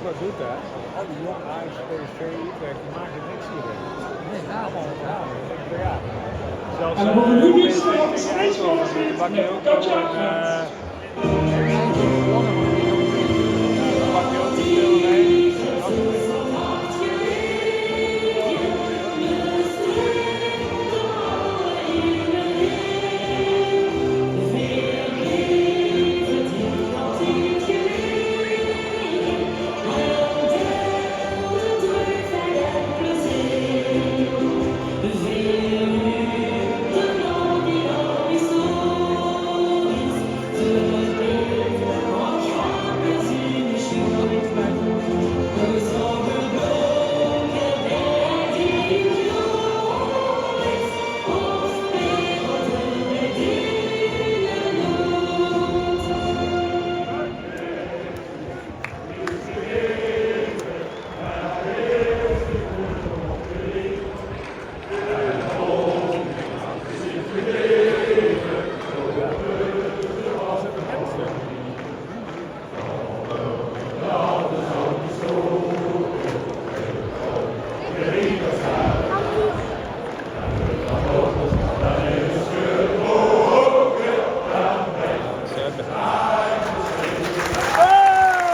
Wat doet hè? Al die jonge Ajax, PSV, Utrecht, die maken niks hier. Nee, allemaal ja. Zelfs En dan worden we nu weer PSV snel tegen Eindhoven, met de Bakayoko en